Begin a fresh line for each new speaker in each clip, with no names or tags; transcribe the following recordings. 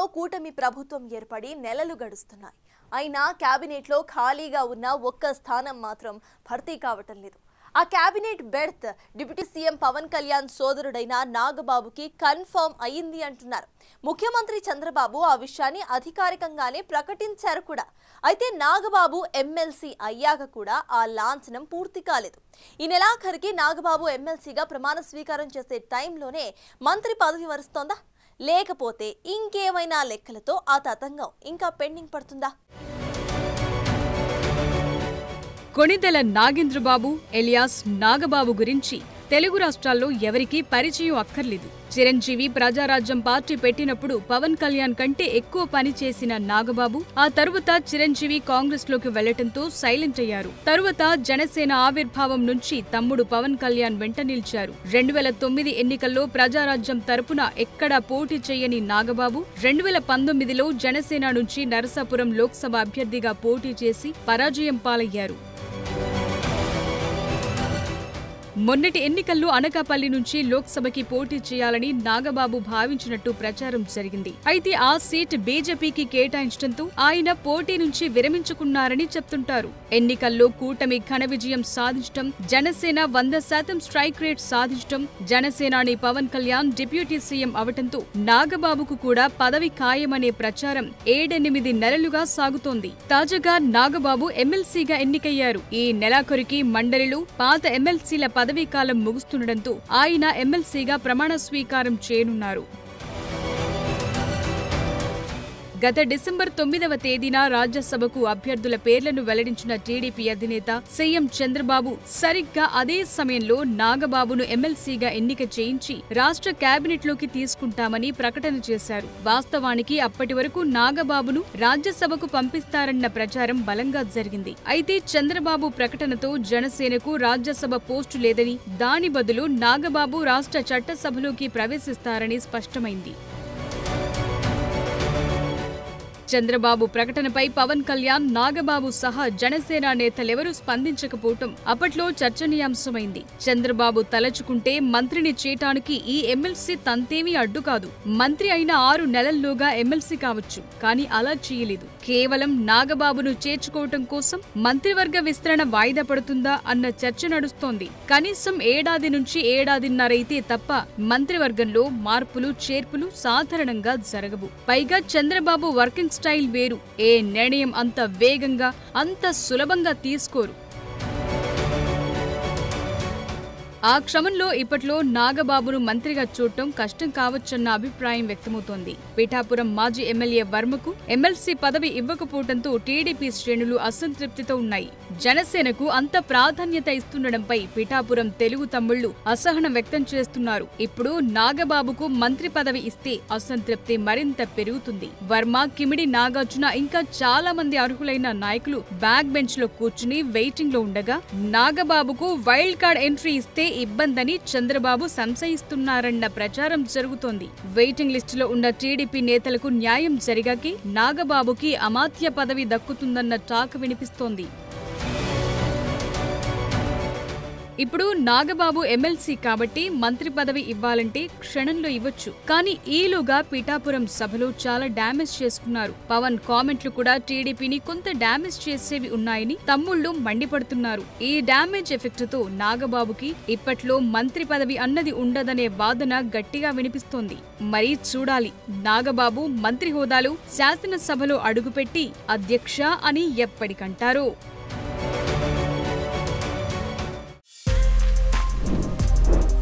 ఏపీలో కూటమి ప్రభుత్వం ఏర్పడి నెలలు గడుస్తున్నాయి. అయినా క్యాబినెట్లో ఖాళీగా ఉన్న ఒక్క స్థానం మాత్రం భర్తీ కావటం లేదు. ఆ cabinet berth deputy CM Pawan Kalyan సోదరుడైన నాగబాబుకి కన్ఫర్మ్ అయ్యింది అంటున్నారు. ముఖ్యమంత్రి చంద్రబాబు ఆ విషయాన్ని అధికారికంగానే ప్రకటించారు కూడా. అయితే నాగబాబు ఎమ్మెల్సీ అయ్యాక కూడా ఆ లాంఛనం పూర్తి కాలేదు. ఈ నెలాఖరికి నాగబాబు ఎమ్మెల్సీగా ప్రమాణ స్వీకారం చేసే టైంలోనే మంత్రి పదవి వరుస్తోందా, లేకపోతే ఇంకేమైనా లెక్కలతో ఆ తతంగం ఇంకా పెండింగ్ పడుతుందా?
కొణిదెల నాగేంద్రబాబు ఎలియాస్ నాగబాబు గురించి తెలుగు రాష్ట్రాల్లో ఎవరికీ పరిచయం అక్కర్లేదు. చిరంజీవి ప్రజారాజ్యం పార్టీ పెట్టినప్పుడు పవన్ కళ్యాణ్ కంటే ఎక్కువ పని చేసిన నాగబాబు ఆ తరువాత చిరంజీవి కాంగ్రెస్ లోకి వెళ్లటంతో సైలెంట్ అయ్యారు. తరువాత జనసేన ఆవిర్భావం నుంచి తమ్ముడు పవన్ కళ్యాణ్ వెంట నిలిచారు. 2009 ఎన్నికల్లో ప్రజారాజ్యం తరపున ఎక్కడా పోటీ చేయని నాగబాబు 2019లో జనసేన నుంచి నరసాపురం లోక్సభ అభ్యర్థిగా పోటీ చేసి పరాజయం పాలయ్యారు. మొన్నటి ఎన్నికల్లో అనకాపల్లి నుంచి లోక్సభకి పోటీ చేయాలని నాగబాబు భావించినట్టు ప్రచారం జరిగింది. అయితే ఆ సీట్ బీజేపీకి కేటాయించడంతో ఆయన పోటీ నుంచి విరమించుకున్నారని చెప్తుంటారు. ఎన్నికల్లో కూటమి ఘన విజయం సాధించడం, జనసేన 100% స్ట్రైక్ రేట్ సాధించడం, జనసేనాని పవన్ కళ్యాణ్ డిప్యూటీ సీఎం అవటంతో నాగబాబుకు కూడా పదవి ఖాయమనే ప్రచారం 7-8 నెలలుగా సాగుతోంది. తాజాగా నాగబాబు ఎమ్మెల్సీగా ఎన్నికయ్యారు. ఈ నెలాఖరుకి మండలిలో పాత ఎమ్మెల్సీల పదవీకాలం ముగుస్తుండటంతో ఆయన ఎమ్మెల్సీగా ప్రమాణ స్వీకారం చేయనున్నారు. గత డిసెంబర్ 9వ తేదీన రాజ్యసభకు అభ్యర్థుల పేర్లను వెల్లడించిన టీడీపీ అధినేత సీఎం చంద్రబాబు సరిగ్గా అదే సమయంలో నాగబాబును ఎమ్మెల్సీగా ఎన్నిక చేయించి రాష్ట్ర కేబినెట్లోకి తీసుకుంటామని ప్రకటన చేశారు. వాస్తవానికి అప్పటి వరకు నాగబాబును రాజ్యసభకు పంపిస్తారన్న ప్రచారం బలంగా జరిగింది. అయితే చంద్రబాబు ప్రకటనతో జనసేనకు రాజ్యసభ పోస్టు లేదని, దాని బదులు నాగబాబు రాష్ట్ర చట్టసభలోకి ప్రవేశిస్తారని స్పష్టమైంది. చంద్రబాబు ప్రకటనపై పవన్ కళ్యాణ్, నాగబాబు సహా జనసేన నేతలెవరూ స్పందించకపోవటం అప్పట్లో చర్చనీయాంశమైంది. చంద్రబాబు తలచుకుంటే మంత్రిని చేయటానికి ఈ ఎమ్మెల్సీ తంతేమీ అడ్డు కాదు. మంత్రి అయిన 6 నెలల్లోగా ఎమ్మెల్సీ కావచ్చు. కానీ అలా చేయలేదు. కేవలం నాగబాబును చేర్చుకోవటం కోసం మంత్రివర్గ విస్తరణ వాయిదా పడుతుందా అన్న చర్చ నడుస్తోంది. కనీసం 1 ఏడాది నుంచి 1.5 ఏడాదిన్నరైతే తప్ప మంత్రివర్గంలో మార్పులు చేర్పులు సాధారణంగా జరగవు. పైగా చంద్రబాబు వర్కింగ్ స్టైల్ వేరు. ఏ నిర్ణయం అంత వేగంగా, అంత సులభంగా తీసుకోరు. ఆ క్రమంలో ఇప్పట్లో నాగబాబును మంత్రిగా చూడటం కష్టం కావచ్చన్న అభిప్రాయం వ్యక్తమవుతోంది. పిఠాపురం మాజీ ఎమ్మెల్యే వర్మకు ఎమ్మెల్సీ పదవి ఇవ్వకపోవడంతో టీడీపీ శ్రేణులు అసంతృప్తితో ఉన్నాయి. జనసేనకు అంత ప్రాధాన్యత ఇస్తుండటంపై పిఠాపురం తెలుగు తమ్ముళ్లు అసహనం వ్యక్తం చేస్తున్నారు. ఇప్పుడు నాగబాబుకు మంత్రి పదవి ఇస్తే అసంతృప్తి మరింత పెరుగుతుంది. వర్మ, కిమిడి నాగార్జున ఇంకా చాలా మంది అర్హులైన నాయకులు బ్యాక్ బెంచ్ లో కూర్చుని వెయిటింగ్ లో ఉండగా నాగబాబుకు వైల్డ్ కార్డ్ ఎంట్రీ ఇస్తే ఇబ్బందని చంద్రబాబు సంశయిస్తున్నారన్న ప్రచారం జరుగుతోంది. వెయిటింగ్ లిస్టులో ఉన్న టీడీపీ నేతలకు న్యాయం జరిగాకే నాగబాబుకి అమాత్య పదవి దక్కుతుందన్న టాక్ వినిపిస్తోంది. ఇప్పుడు నాగబాబు ఎమ్మెల్సీ కాబట్టి మంత్రి పదవి ఇవ్వాలంటే క్షణంలో ఇవ్వచ్చు. కానీ ఈలోగా పిఠాపురం సభలో చాలా డ్యామేజ్ చేసుకున్నారు. పవన్ కామెంట్లు కూడా టీడీపీని కొంత డ్యామేజ్ చేసేవి ఉన్నాయని తమ్ముళ్లు మండిపడుతున్నారు. ఈ డ్యామేజ్ ఎఫెక్ట్ తో నాగబాబుకి ఇప్పట్లో మంత్రి పదవి అన్నది ఉండదనే వాదన గట్టిగా వినిపిస్తోంది. మరి చూడాలి, నాగబాబు మంత్రి హోదాలో శాసనసభలో అడుగుపెట్టి అధ్యక్ష అని ఎప్పటికంటారో.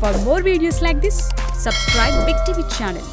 For more videos like this, subscribe Big TV channel.